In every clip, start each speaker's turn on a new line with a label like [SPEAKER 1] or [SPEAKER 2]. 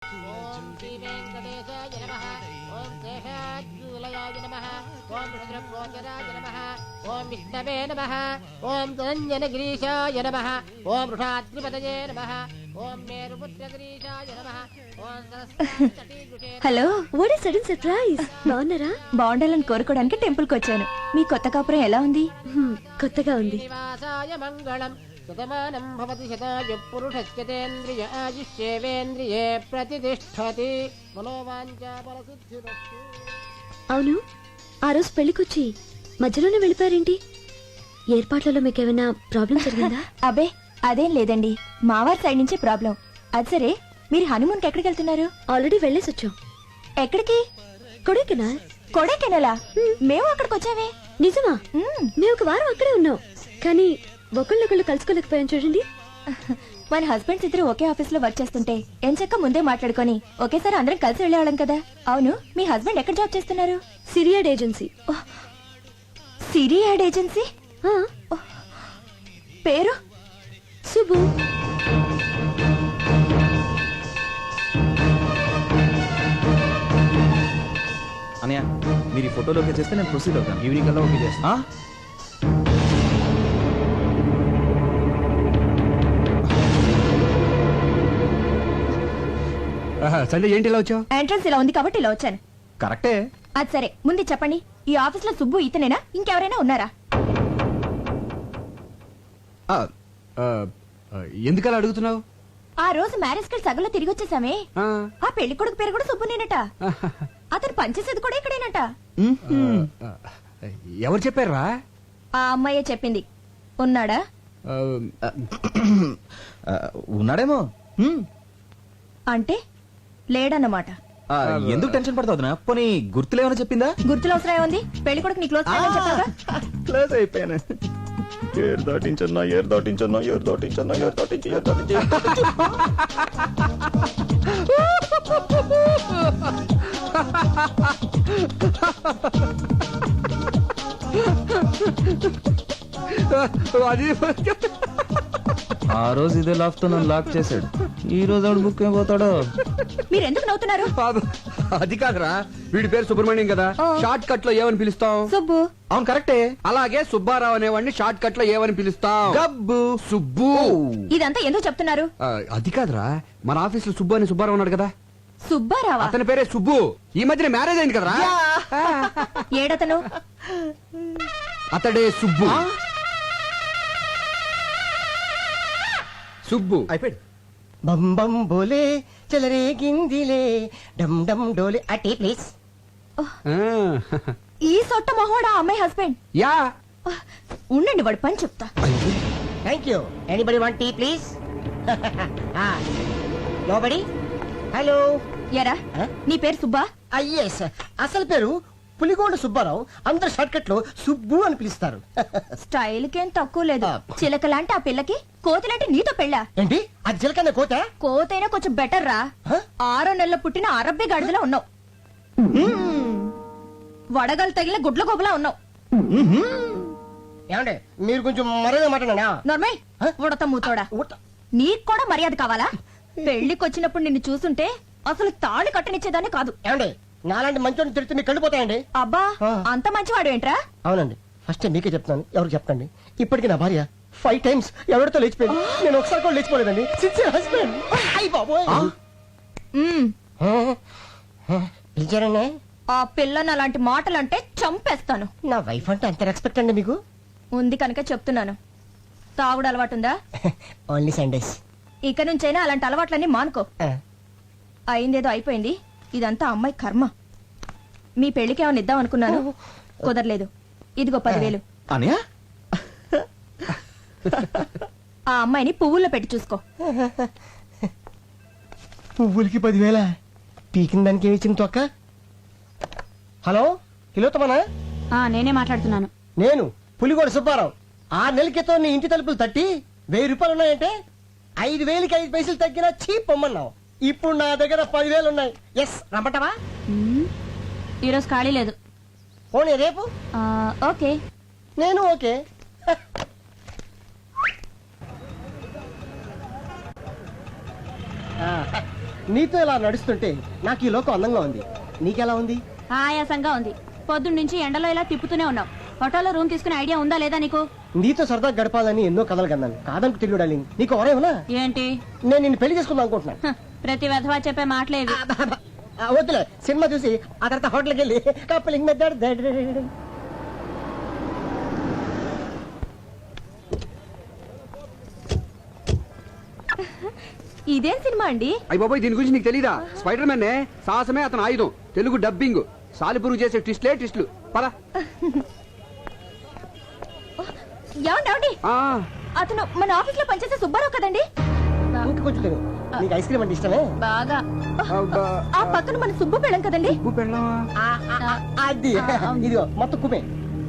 [SPEAKER 1] ఓం శ్రీ వెంకటేశాయ నమః. ఓం శేషాద్రినిలయాయ నమః. ఓం రుద్రగోచరాయ నమః. ఓం విష్ణవే నమః. ఓం ధనంజనగిరీశాయ నమః. ఓం వృషాద్రిపతయే నమః. ఓం మేరుపుత్రగిరీశాయ నమః. ఓం Saraswati.
[SPEAKER 2] Hello, what is sudden surprise? బాగున్నారా?
[SPEAKER 3] బాగుండాలని కోరుకోవడానికి టెంపుల్ కి వచ్చాను. మీ కొత్త కాపురం ఎలా ఉంది?
[SPEAKER 2] కొత్తగా ఉంది.
[SPEAKER 1] శ్రీనివాసాయ మంగళం. శతమానం భవతి శతాయు పురుషస్యతేంద్రియ ఆయుష్యేవేంద్రియే ప్రతిష్టతి. మనోవాంఛా ఫలసిద్ధిరస్తు.
[SPEAKER 2] అవును, ఆ రోజు పెళ్లికొచ్చి మధ్యలోనే వెళ్ళిపోయారేంటి? ఏర్పాట్లలో మీకేమైనా ప్రాబ్లం జరిగిందా?
[SPEAKER 3] అబే అదేం లేదండి, మావారి సైడ్ నుంచే ప్రాబ్లం. అది సరే, మీరు హనీమూన్ కి ఎక్కడికి వెళ్తున్నారు?
[SPEAKER 2] ఆల్రెడీ వెళ్ళేసి వచ్చాం.
[SPEAKER 3] ఎక్కడికి?
[SPEAKER 2] కొడైకెనాల్.
[SPEAKER 3] కొడైకెనాలా? మేము అక్కడికి వచ్చామే.
[SPEAKER 2] నిజమా? మేము ఒక వారం అక్కడే ఉన్నాం, కానీ ఒకళ్ళొకళ్ళు కలుసుకోలేకపోయాం చూడండి.
[SPEAKER 3] మన హస్బెండ్స్ ఇద్దరు ఒకే ఆఫీస్ లో వర్క్ చేస్తుంటే ఎంచక్క ముందే మాట్లాడుకొని ఒకేసారి అందరం కలిసి వెళ్ళేవాళ్ళం కదా. అవును, మీ హస్బెండ్ ఎక్కడ జాబ్ చేస్తున్నారు?
[SPEAKER 2] సిరియాడ్ ఏజెన్సీ.
[SPEAKER 3] సిరియాడ్ ఏజెన్సీ? పేరు?
[SPEAKER 2] సుబ్బు.
[SPEAKER 4] అనయ్య, మీరు ఈ ఫోటోలో ఓకే చేస్తే నేను ప్రొసీడ్ అవుతాను. ఈవినింగ్ కల్లా ఓకే చేస్తా.
[SPEAKER 5] సంజయ్, ఏంటి ఇలా వచ్చావు?
[SPEAKER 3] ఎంట్రన్స్ ఇలా ఉంది కాబట్టి ఇలా వచ్చాను.
[SPEAKER 4] కరెక్టే.
[SPEAKER 3] అది సరే, ముందు చెప్పండి, ఈ ఆఫీస్ లో సుబ్బు ఇతనేనా, ఇంకెవరైనా ఉన్నారా?
[SPEAKER 5] ఎందుకలా అడుగుతున్నావు?
[SPEAKER 3] ఆ రోజు మ్యారేజ్ కి సగంలో తిరిగి వచ్చేసామే. ఆ పెళ్లి కొడుకు పేరు కూడా సుబ్బునేనట. అతను పనిచేసేది కూడా ఇక్కడేనట.
[SPEAKER 5] ఎవరు చెప్పారా?
[SPEAKER 3] ఆ అమ్మాయే చెప్పింది. ఉన్నాడా?
[SPEAKER 4] ఉన్నాడేమో.
[SPEAKER 3] అంటే లేడన్నమాట.
[SPEAKER 4] ఎందుకు టెన్షన్ పడతావునా? పోనీ గుర్తులేమని చెప్పిందా?
[SPEAKER 3] గుర్తులు అవసరం ఏముంది? పెళ్లి కొడుకు నీ క్లోజ్ ఫ్రెండ్ అని చెప్పాగా.
[SPEAKER 4] క్లోజ్ అయిపోయాను. ఏరు దాటించన్నా, ఏరు దాటించన్నా, ఏరు దాటించన్నా, ఏరు దాటించి, ఏరు దాటించి.
[SPEAKER 5] అది
[SPEAKER 4] ఆ రోజు ఇదే లాక్ తో నన్ను లాక్ చేశాడు. ఈ రోజు ఆవిడ బుక్ అయిపోతాడో.
[SPEAKER 3] మీరు ఎందుకు నవ్వుతున్నారు?
[SPEAKER 5] అది కాదురా, వీడి పేరు సుబ్రహ్మణ్యం కదా, షార్ట్ కట్ లో ఏమని పిలుస్తాం?
[SPEAKER 3] సుబ్బు.
[SPEAKER 4] అవును, కరెక్టే.
[SPEAKER 5] అలాగే సుబ్బారావు అనేవాడిని షార్ట్ కట్ లో ఏమని పిలుస్తాం?
[SPEAKER 4] గబ్బు.
[SPEAKER 5] సుబ్బు.
[SPEAKER 3] ఇదంతా ఎందుకు చెప్తున్నారు?
[SPEAKER 5] అది కాదురా, మన ఆఫీస్ లో సుబ్బు అని సుబ్బారావు ఉన్నాడు కదా,
[SPEAKER 3] సుబ్బారావా?
[SPEAKER 5] అతని పేరే సుబ్బు. ఈ మధ్యన మ్యారేజ్ అయింది కదరా.
[SPEAKER 3] ఏడతను?
[SPEAKER 5] అతడే సుబ్బు. సుబ్బు
[SPEAKER 4] అయిపోయాడు.
[SPEAKER 6] బం బం బోలే చలరే గిందిలే డమ్ డమ్ డోలే అటే ప్లీజ్.
[SPEAKER 3] ఈ సొట్ట మొహోడా అమ్మాయి హస్బెండ్?
[SPEAKER 5] యా.
[SPEAKER 3] ఉండండి, వాడు పని చెప్తా.
[SPEAKER 6] Thank you. Anybody want tea please? Nobody. Hello.
[SPEAKER 3] ఎరా, నీ పేరు సుబ్బా?
[SPEAKER 6] ఎస్, అసలు పేరు పులిగోండ సుబ్బారావు. అందరు షార్ట్ కట్ లో సుబ్బు అని పిలుస్తారు.
[SPEAKER 3] స్టైల్ కేం తక్కువ లేదు. చిలకలాంటి ఆ పిల్లకి కోతిలాంటి నీతో పెళ్ళా?
[SPEAKER 6] ఏంటి, అది చిలకన్న కోత?
[SPEAKER 3] కోతైనా కొంచెం బెటర్ రా. 6 నెలల పుట్టిన అరబ్బి గాడిదలా ఉన్నావు. వడగలు తగిలిన గుడ్ల గోబులా ఉన్నావు.
[SPEAKER 6] ఏమండి, మీరు కొంచెం మర్యాద మాట్లాడా?
[SPEAKER 3] నోర్మై, ఉడత మూతోడా. నీకు కూడా మర్యాద కావాలా? పెళ్లికి వచ్చినప్పుడు నిన్ను చూసుంటే అసలు తాళి కట్టనిచ్చేదాన్ని కాదు.
[SPEAKER 6] ఏమండి, నాలాంటి మంచోని తిడితే మీకు కళ్ళిపోతాయండి.
[SPEAKER 3] అబ్బా, అంత మంచివాడు ఏంట్రా?
[SPEAKER 6] అవునండి, ఫస్ట్ మీకే చెప్తాను, ఎవరికి చెప్పండి. ఇప్పటికి నా భార్య 5 times ఎవరితో లేచిపోయింది. నేను ఒకసారి కూడా లేచిపోలేదండి. Sincere husband. అయ్య బాబోయ్. పిలిచారండి?
[SPEAKER 3] ఆ పిల్లని అలాంటి మాటలంటే చంపేస్తాను.
[SPEAKER 6] నా వైఫ్ అంటే అంత రెస్పెక్ట్ అండి మీకు?
[SPEAKER 3] ఉంది కనుక చెప్తున్నాను. తాగుడు అలవాటుందా?
[SPEAKER 6] Only Sundays.
[SPEAKER 3] ఇక నుంచైనా అలాంటి అలవాట్లన్నీ మానుకో. అయిందేదో అయిపోయింది. ఇదంతా అమ్మాయి కర్మ. మీ పెళ్లికి ఏమైనా ఇద్దాం అనుకున్నాను, కుదరలేదు. ఇదిగో 10,000.
[SPEAKER 4] అనయ్య,
[SPEAKER 3] ఆ అమ్మాయిని పువ్వుల్లో పెట్టి చూసుకో.
[SPEAKER 6] పువ్వులకి 10,000? పీకిన దానికి ఏమి ఇచ్చింది తొక్క? హలో, హిలోతమనా?
[SPEAKER 3] నేనే మాట్లాడుతున్నాను.
[SPEAKER 6] నేను పులిగోడ సుబ్బారావు. 6 నెలల క్రితం నీ ఇంటి తలుపులు తట్టి 1000 రూపాయలు ఉన్నాయంటే 5,000కి 5 పైసలు తగ్గినా చీప్ పొమ్మన్నావు. ఇప్పుడు నా దగ్గర 10,000 ఉన్నాయి. ఎస్, రమ్మంటావా?
[SPEAKER 3] ఈరోజు ఖాళీ లేదు.
[SPEAKER 6] పోనీ రేపు?
[SPEAKER 3] ఓకే.
[SPEAKER 6] నేను ఓకే. నీతో ఇలా నడుస్తుంటే నాకు ఈ లోకం అందంగా ఉంది. నీకెలా ఉంది?
[SPEAKER 3] ఆయాసంగా ఉంది. పొద్దున్న నుంచి ఎండలో ఇలా తిప్పుతూనే ఉన్నావు. హోటల్లో రూమ్ తీసుకునే ఐడియా ఉందా లేదా నీకు?
[SPEAKER 6] నీతో సరదా గడపాలని ఎన్నో కథలు కన్నాను. కాదంటూ తెలియదు డార్లింగ్. నీకు ఎవరేమన్నా?
[SPEAKER 3] ఏంటి?
[SPEAKER 6] నేను నిన్ను పెళ్లి చేసుకుందాం అనుకుంటున్నాను.
[SPEAKER 3] ప్రతి వెధవా చెప్పే మాటలేవి.
[SPEAKER 6] వద్దులే, సినిమా చూసి ఆ తర్వాత హోటల్కి వెళ్ళి కప్పలింగ్ మెథడ్.
[SPEAKER 3] ఇదేం సినిమా అండి?
[SPEAKER 5] అయ్య బాబాయ్, దీని గురించి నీకు తెలీదా? స్పైడర్ మ్యాన్ సాహసమే అతను ఆయుధం. తెలుగు డబ్బింగ్. సాలిపురుగు చేసే ట్విస్ట్లే పద.
[SPEAKER 3] ఏమండి,
[SPEAKER 5] ఆ,
[SPEAKER 3] అతను మన ఆఫీస్ లో పనిచేసే సుబ్బారావు కదండి?
[SPEAKER 6] ఇంకా కొంచెం తిను. నీకు ఐస్ క్రీమ్ అంటే ఇష్టమే?
[SPEAKER 3] బాగా.
[SPEAKER 5] అబ్బా.
[SPEAKER 3] ఆ పక్కన మన సుబ్బు పెళ్ళం కదండి?
[SPEAKER 5] ఉప్పు పెళ్ళామా?
[SPEAKER 6] అది ఇదిగో మొత్తం కుమే.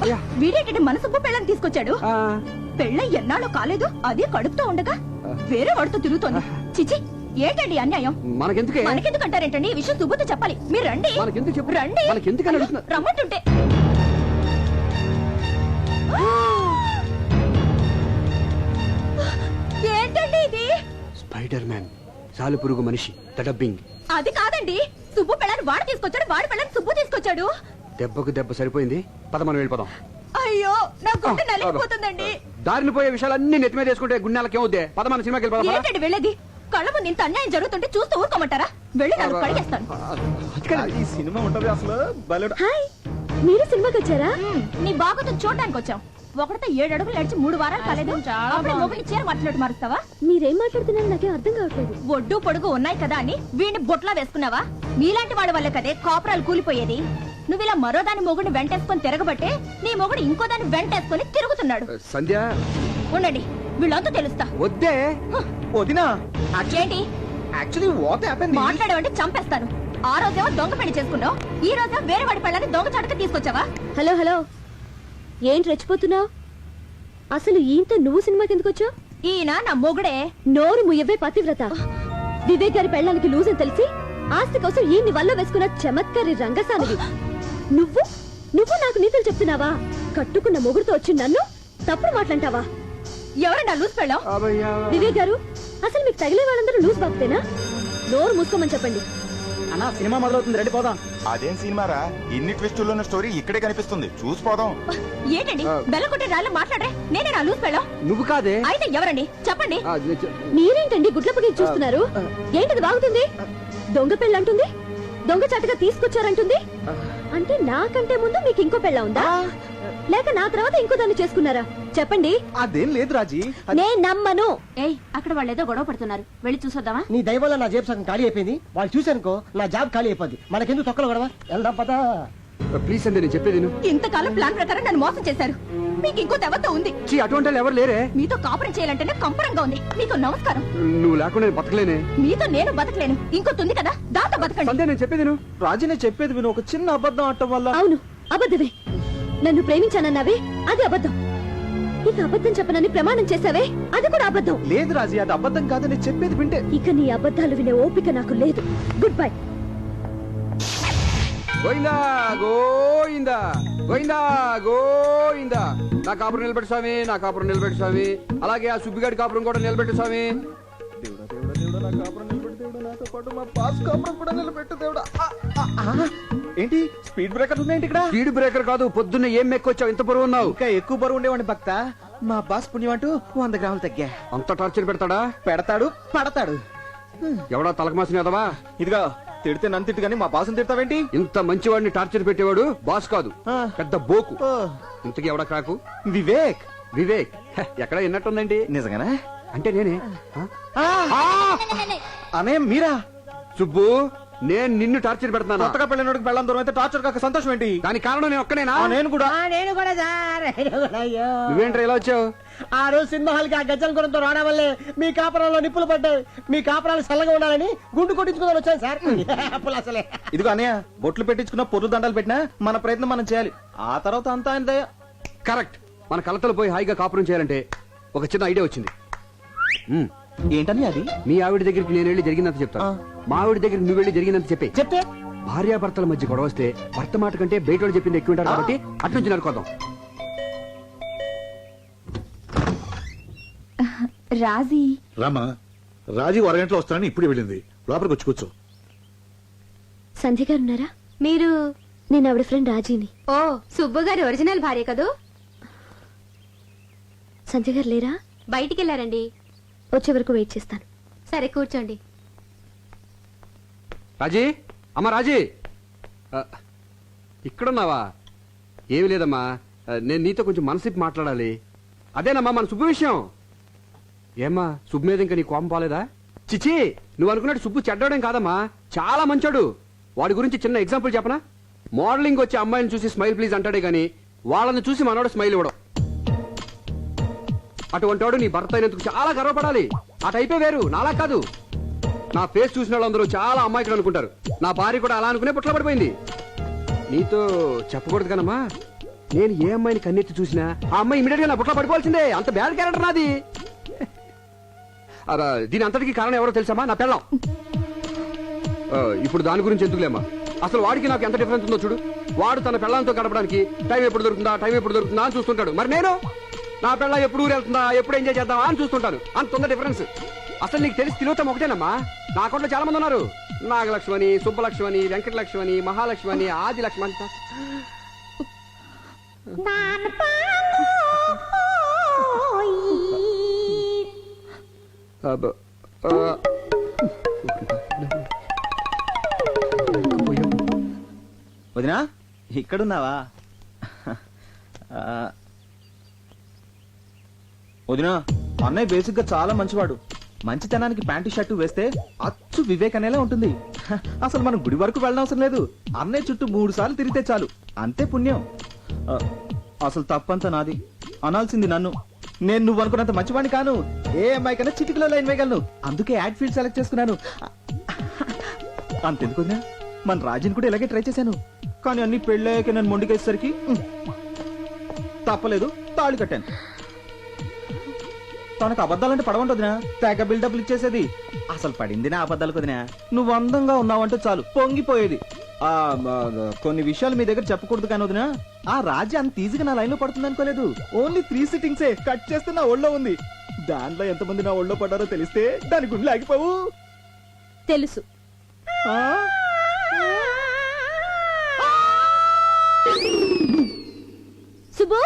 [SPEAKER 5] అయ్యా.
[SPEAKER 3] వీడేంటంటే మన సుబ్బు పెళ్ళం తీసుకొచ్చాడు.
[SPEAKER 5] ఆ,
[SPEAKER 3] పెళ్ళ ఎన్నాళ్ళు కాలేదు, అదే కడుపుతో ఉండగా వేరే వాడితో తిరుగుతోంది. చిచి, ఏంటండి అన్యాయం?
[SPEAKER 5] మనకెందుకే?
[SPEAKER 3] మనకెందుకు అంటారేంటండి? ఈ విషయం సుబ్బుతో చెప్పాలి. మీరు రండి.
[SPEAKER 5] మనకెందుకు చెప్పు?
[SPEAKER 3] రండి.
[SPEAKER 5] మనకెందుకని
[SPEAKER 3] అయ్యో,
[SPEAKER 5] అడుగుతున్నా?
[SPEAKER 3] రమ్మంటుంటే. ఏంటండి ఇది?
[SPEAKER 5] స్పైడర్ మ్యాన్, సాలిపురుగు మనిషి, ద డబ్బింగ్.
[SPEAKER 3] అది కాదండి, సుబ్బు పెళ్ళాన్ని వాడు తీసుకొచ్చాడు, వాడి పెళ్ళాన్ని సుబ్బు తీసుకొచ్చాడు.
[SPEAKER 5] దెబ్బకు దెబ్బ సరిపోయింది. పద, మనం వెళ్ళిపోదాం.
[SPEAKER 3] అయ్యో, నా గుండె నలిగిపోతుందండి.
[SPEAKER 5] దారిని పోయే విషయాలన్నీ నెత్తి మీద వేసుకుంటే గుండెలకేమవుద్దే? పద, మన సినిమాకి వెళ్ళిపోదాం.
[SPEAKER 3] ఏంటండి వెళ్ళేది? కళ్ళ ముందు ఇంత అన్యాయం జరుగుతుంటే చూస్తూ ఊరుకోమంటారా? వెళ్ళి నన్ను కడిగేస్తాను.
[SPEAKER 4] ఈ సినిమా ఉంటది అసలు బలే.
[SPEAKER 2] హాయ్, మీరు సినిమాకి వచ్చారా?
[SPEAKER 3] నీ బాగుతో చూడడానికి వచ్చాం. ఒకటితో 7 అడుగులు నడిచి 3 వారాలు కాలేదు. అప్పుడే మొగుడిని చీర మాట్లాడు మారుస్తావా?
[SPEAKER 2] మీరేం మాట్లాడుతున్నారో నాకేం అర్థం కావట్లేదు.
[SPEAKER 3] ఒడ్డు పొడుగు ఉన్నాయి కదా అని వీడిని బొట్లా వేసుకున్నావా? నీలాంటి వాళ్ళ వల్ల కదే కాపురాలు కూలిపోయేది. నువ్వు ఇలా మరో దాని మొగుడిని వెంటేసుకొని తిరగబట్టే నీ మొగుడు ఇంకో దాన్ని వెంటేసుకొని తిరుగుతున్నాడు.
[SPEAKER 5] సంధ్య,
[SPEAKER 3] ఉండండి, వీళ్ళంతా తెలుస్తా.
[SPEAKER 5] వద్దే.
[SPEAKER 4] వదినా,
[SPEAKER 3] ఏంటి
[SPEAKER 4] యాక్చువల్లీ వాట్ హ్యాపెండ్?
[SPEAKER 3] మాట్లాడేవంటే చంపేస్తాను. ఆ రోజేమో దొంగ పెళ్లి చేసుకున్నావు, ఈ రోజేమో వేరే వాడి పెళ్ళని దొంగ చాటుగా తీసుకొచ్చావా?
[SPEAKER 2] హలో హలో, ఏంటి రెచ్చిపోతున్నావు? అసలు ఈయంతో నువ్వు సినిమాకి ఎందుకు వచ్చావు?
[SPEAKER 3] ఈయన నా మొగుడే.
[SPEAKER 2] నోరు ముయ్యవే పతివ్రత. వివేక్ గారి పెళ్ళానికి లూజ్ అని తెలిసి ఆస్తి కోసం ఈయన్ని వల్ల వేసుకున్న చమత్కారి రంగసానివి. నువ్వు నువ్వు నాకు నీతులు చెప్తున్నావా? కట్టుకున్న మొగుడుతో వచ్చి నన్ను తప్పుడు మాట్లాంటావా?
[SPEAKER 3] ఎవరన్నా లూజ్ పెళ్ళాం?
[SPEAKER 2] వివేక్ గారు, అసలు మీకు తగిలే వాళ్ళందరూ లూజ్ బాబుతేనా? నోరు మూసుకోమని చెప్పండి.
[SPEAKER 6] అన్నా, సినిమా మొదలవుతుంది, రెడీ పోదాం.
[SPEAKER 7] అదేం సినిమారా? ఇన్ని ట్విస్టుల్లో ఉన్న స్టోరీ ఇక్కడే కనిపిస్తుంది, చూసిపోదాం.
[SPEAKER 3] ఏంటండి బెల్లకొట్టే రాళ్ళు మాట్లాడే? నేనే నా లూజ్ పెళ్ళాం?
[SPEAKER 5] నువ్వు కాదే.
[SPEAKER 3] అయితే ఎవరండి చెప్పండి.
[SPEAKER 2] మీరేంటండి గుడ్లపగి చూస్తున్నారు? ఏంటది బాగుతుంది? దొంగ పెళ్ళంటుంది, దొంగ చాటుగా తీసుకొచ్చారంటుంది. అంటే నాకంటే ముందు మీకు ఇంకో పెళ్ళ ఉందా, లేక నా తర్వాత ఇంకో దాన్ని చేసుకున్నారా? చెప్పండి.
[SPEAKER 4] అదేం లేదు రాజీ.
[SPEAKER 2] నేను నమ్మను.
[SPEAKER 3] ఏయ్, అక్కడ వాళ్ళు ఏదో గొడవ పడుతున్నారు, వెళ్ళి చూసొద్దామా?
[SPEAKER 6] నీ దయవల్ల నా జేబు సగం ఖాళీ అయిపోయింది. వాళ్ళు చూశానుకో నా జాబ్ ఖాళీ అయిపోద్ది. మనకెందుకు తొక్కలు గొడవ? వెళ్దాం పదా.
[SPEAKER 5] ప్లీజ్ సంధ్య, నేను చెప్పేది విను.
[SPEAKER 3] ఇంతకాలం ప్లాన్ ప్రకారం నన్ను మోసం చేశారు. మీకు ఇంకో దేవత ఉంది.
[SPEAKER 5] చీ, అటువంటి వాళ్ళు ఎవరు లేరే.
[SPEAKER 3] మీతో కాపురం చేయాలంటేనే కంపరంగా ఉంది. మీకు నమస్కారం.
[SPEAKER 5] నువ్వు లేకుండా నేను బతకలేనే.
[SPEAKER 3] మీతో నేను బతకలేను. ఇంకోటి కదా, దాంతో బతకండి.
[SPEAKER 5] సంధ్య, నేను చెప్పేది విను.
[SPEAKER 4] రాజీ, నేను చెప్పేది విను. ఒక చిన్న అబద్ధం ఆడటం వల్ల.
[SPEAKER 2] అవును, అబద్ధమే. నన్ను ప్రేమించానన్నావే, అది అబద్ధం. ఇక అబద్ధం చెప్పనని ప్రమాణం చేశావే, అది కూడా అబద్ధం.
[SPEAKER 4] లేదు రాజీ, అది అబద్ధం కాదు. నేను చెప్పేది వింటే.
[SPEAKER 2] ఇక నీ అబద్ధాలు వినే ఓపిక నాకు లేదు. Goodbye.
[SPEAKER 5] గోయిందా గోయిందా గోయిందా గోయిందా. నా కాపురం నిలబెట్టు స్వామి, నా కాపురం నిలబెట్టు స్వామి. అలాగే ఆ సుబ్బిగాడి కాపురం కూడా నిలబెట్టు స్వామి.
[SPEAKER 4] దేవుడా, దేవుడా, దేవుడా, నా కాపురం నిలబెట్టు దేవుడా. నాతో పాటు మా బాస్ కాపురం కూడా నిలబెట్టు దేవుడా. ఏంటి స్పీడ్ బ్రేకర్ ఉన్నాయండి ఇక్కడ?
[SPEAKER 5] స్పీడ్ బ్రేకర్ కాదు, పొద్దున్న ఏం మెక్కొచ్చావు, ఇంత పొరుగు ఉన్నావు.
[SPEAKER 4] ఇంకా ఎక్కువ బరువు ఉండేవాడిని భక్త. మా బాస్ పుణ్యం అంటూ 100 గ్రాములు తగ్గా.
[SPEAKER 5] అంత టార్చర్ పెడతాడా?
[SPEAKER 4] పెడతాడు, పడతాడు.
[SPEAKER 5] ఎవడా తలకమాసిన ఎదవా?
[SPEAKER 4] ఇదిగా తిడితే నన్ను తిట్టు కానీ మా బాసుని తిడతావేంటి?
[SPEAKER 5] ఇంత మంచివాడిని టార్చర్ పెట్టేవాడు బాస్ కాదు,
[SPEAKER 4] ఆ.
[SPEAKER 5] పెద్ద బోకు.
[SPEAKER 4] ఓ,
[SPEAKER 5] ఇంతకీ ఎవడా క్రాకు?
[SPEAKER 4] వివేక్.
[SPEAKER 5] వివేక్. ఎక్కడ విన్నట్టుందండి.
[SPEAKER 4] నిజంగానా?
[SPEAKER 5] అంటే నేనే. ఆ?
[SPEAKER 4] అనే మీరా?
[SPEAKER 5] సుబ్బు, నేను నిన్ను టార్చర్ పెడుతున్నాను.
[SPEAKER 4] కొత్తగా పెళ్ళినోడికి పెళ్ళం దూరం అయితే టార్చర్ కాక సంతోషం ఏంటి?
[SPEAKER 5] దానికి కారణం నేను ఒక్కనేనా?
[SPEAKER 4] నేను కూడా.
[SPEAKER 6] నేను కూడా సార్, నేను కూడా. అయ్యో,
[SPEAKER 5] నువ్వేంట్రా ఇలా వచ్చావు?
[SPEAKER 6] ఆ రోజు సినిమా హాల్కి ఆ గజ్జల గురంతో రావడం వల్లే మీ కాపురంలో నిప్పులు పడ్డాయి. మీ కాపురాలు చల్లగా ఉండాలని గుండు కొట్టించుకుందని వచ్చాను సార్. అప్పులు అసలే.
[SPEAKER 4] ఇదిగో అన్నయ్య, బొట్లు పెట్టించుకున్న పొర్రు దండాలు పెట్టినా మన ప్రయత్నం మనం చేయాలి. ఆ తర్వాత అంతా ఆయన దయ.
[SPEAKER 5] కరెక్ట్. మన కలతలు పోయి హాయిగా కాపురం చేయాలంటే ఒక చిన్న ఐడియా వచ్చింది.
[SPEAKER 4] ఏంటని అది?
[SPEAKER 5] మీ ఆవిడ దగ్గరికి నేను వెళ్ళి జరిగినంత చెప్తాను, మా ఆవిడ దగ్గరికి నువ్వు వెళ్ళి జరిగినంత చెప్పే.
[SPEAKER 6] చెప్తే
[SPEAKER 5] భార్యాభర్తల మధ్య గొడవ వస్తే భర్త మాట కంటే బయట చెప్పింది ఎక్కువ ఉంటారు కాబట్టి అట్నుంచి నరుకోదాం.
[SPEAKER 3] రాజీ
[SPEAKER 8] రామా, రాజీ అరగంటలో వస్తానని ఇప్పుడు వెళ్ళింది. లోపలికి వచ్చి కూర్చో.
[SPEAKER 2] సంధ్య గారు ఉన్నారా? మీరు? నేను ఆవిడ ఫ్రెండ్ రాజీని. ఓ, సుబ్బు గారి ఒరిజినల్ భార్య కదూ? సంధ్య గారు లేరా? బయటికి వెళ్ళారండి. వచ్చే వరకు వెయిట్ చేస్తాను. సరే, కూర్చోండి.
[SPEAKER 5] రాజీ, అమ్మా రాజీ, ఇక్కడున్నావా? ఏమి లేదమ్మా, నేను నీతో కొంచెం మనసిప్పి మాట్లాడాలి. అదేనమ్మా మన సుబ్బు విషయం. ఏమ్మా, సుబ్బు మీద ఇంకా నీ కోపం పోలేదా? చిచి, నువ్వు అనుకున్నట్టు సుబ్బు చెడ్డోడేం కాదమ్మా, చాలా మంచోడు. వాడి గురించి చిన్న ఎగ్జాంపుల్ చెప్పనా? మోడలింగ్ వచ్చే అమ్మాయిని చూసి స్మైల్ ప్లీజ్ అంటాడే గాని వాళ్ళని చూసి మనోడు స్మైల్ ఇవ్వడం. అటువంటి వాడు నీ భర్త అయినందుకు చాలా గర్వపడాలి. ఆ టైపే వేరు, నాలా కాదు. నా ఫేస్ చూసిన వాళ్ళందరూ చాలా అమ్మాయికుడు అనుకుంటారు. నా భార్య కూడా అలా అనుకునే పుట్ల పడిపోయింది. నీతో చెప్పకూడదు కనమ్మా, నేను ఏ అమ్మాయిని కన్నెత్తి చూసినా ఆ అమ్మాయి ఇమీడియట్ గా నా పుట్ల పడిపోవాల్సిందే. అంత బ్యాడ్ క్యారెక్టర్ నాది. దీని అంతటికి కారణం ఎవరో తెలుసామా? నా పెళ్ళం. ఇప్పుడు దాని గురించి ఎందుకులేమ్మా, అసలు వాడికి నాకు ఎంత డిఫరెన్స్ ఉందో చూడు. వాడు తన పెళ్ళంతో గడపడానికి టైం ఎప్పుడు దొరుకుతుందా అని చూస్తుంటాడు. మరి నేను నా పెళ్ళ ఎప్పుడు ఊరు వెళ్తుందా, ఎప్పుడు ఎంజాయ్ చేద్దామా అని చూస్తుంటాను. అంత ఉంది డిఫరెన్స్. అసలు నీకు తెలిసి తిరుగుతాం ఒకటేనమ్మా. నా అకౌంట్లో చాలా మంది ఉన్నారు. నాగలక్ష్మణి, సుబ్బలక్ష్మణి, వెంకటలక్ష్మణి, మహాలక్ష్మణి, ఆదిలక్ష్మణి.
[SPEAKER 4] వదినా, ఇక్కడున్నావా? వదినా, అన్నయ్య బేసిక్ గా చాలా మంచివాడు. మంచితనానికి ప్యాంటు షర్టు వేస్తే అచ్చు వివేక్ అనేలా ఉంటుంది. అసలు మనం గుడి వరకు వెళ్ళనవసరం లేదు. అన్నయ్య చుట్టూ 3 సార్లు తిరిగితే చాలు, అంతే పుణ్యం. అసలు తప్పంతా నాది, అనాల్సింది నన్ను. నేను నువ్వు అనుకున్నంత మంచివాడిని కాను. ఏ అమ్మాయి కన్నా చిటికలో లైన్ వేయగలను. అందుకే యాడ్ ఫీల్డ్ సెలెక్ట్ చేసుకున్నాను. అంతెందుకు వదినా, మన రాజుని కూడా ఇలాగే ట్రై చేశాను. కానీ అన్ని పెళ్ళాక నన్ను మొండికేసరికి తప్పలేదు, తాళి కట్టాను. తనకు అబద్ధాలంటే పడవంటదినా, తెగ బిల్డప్లు ఇచ్చేసేది. అసలు పడింది నా అబద్ధాలకు వదినా. నువ్వు అందంగా ఉన్నావంటే చాలు పొంగిపోయేది. కొన్ని విషయాలు మీ దగ్గర చెప్పకూడదు కానీ వదినా, ఆ రాజు అంత ఈజీగా నా లైన్ లో పడుతుంది అనుకోలేదు. ఓన్లీ 3 సిట్టింగ్సే కట్ చేస్తే నా ఒళ్ళో ఉంది. దాంట్లో ఎంతమంది నా ఒళ్ళో పడ్డారో తెలిస్తే దాని గుండెలు ఆగిపోవు.
[SPEAKER 2] తెలుసు. సుబ్బు,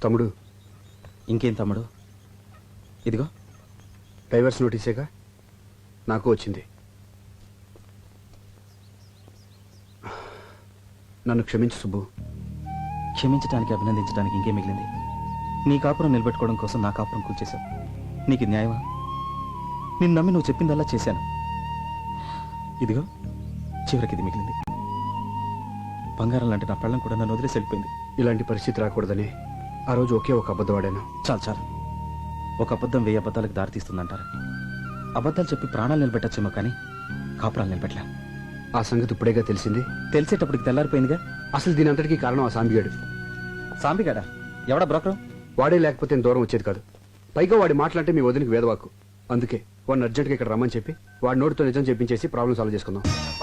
[SPEAKER 5] తమ్ముడు.
[SPEAKER 4] ఇంకేం తమ్ముడు? ఇదిగో
[SPEAKER 5] డైవర్స్ నోటీసేగా నాకు వచ్చింది. నన్ను క్షమించు సుబ్బు.
[SPEAKER 4] క్షమించడానికి, అభినందించడానికి ఇంకేం మిగిలింది? నీ కాపురం నిలబెట్టుకోవడం కోసం నా కాపురం కూల్చేశావు. నీకు న్యాయమా? నిన్ను నమ్మి నువ్వు చెప్పిందల్లా చేశాను. ఇదిగో చివరికి ఇది మిగిలింది. బంగారం లాంటి నా పెళ్ళం కూడా నన్ను వదిలేసి వెళ్ళిపోయింది.
[SPEAKER 5] ఇలాంటి పరిస్థితి రాకూడదని ఆ రోజు ఒకే ఒక అబద్ధం ఆడాను.
[SPEAKER 4] చాలు. ఒక అబద్ధం 1000 అబద్ధాలకు దారితీస్తుందంటారు. అబద్ధాలు చెప్పి ప్రాణాలు నిలబెట్టచ్చేమో కానీ కాపురాలు నిలబెట్టలే.
[SPEAKER 5] ఆ సంగతి ఇప్పుడేగా తెలిసింది.
[SPEAKER 4] తెలిసేటప్పటికి తెల్లారిపోయిందిగా.
[SPEAKER 5] అసలు దీని అంతటికీ కారణం ఆ సాంబిగాడు.
[SPEAKER 4] సాంబిగాడా? ఎవడా బ్రోకరు?
[SPEAKER 5] వాడే లేకపోతే దూరం వచ్చేది కాదు. పైగా వాడి మాటలంటే మీ వదినకి వేదవాకు. అందుకే వాడిని అర్జెంట్గా ఇక్కడ రమ్మని చెప్పి వాడి నోటితో నిజం చెప్పించేసి ప్రాబ్లం సాల్వ్ చేసుకుందాం.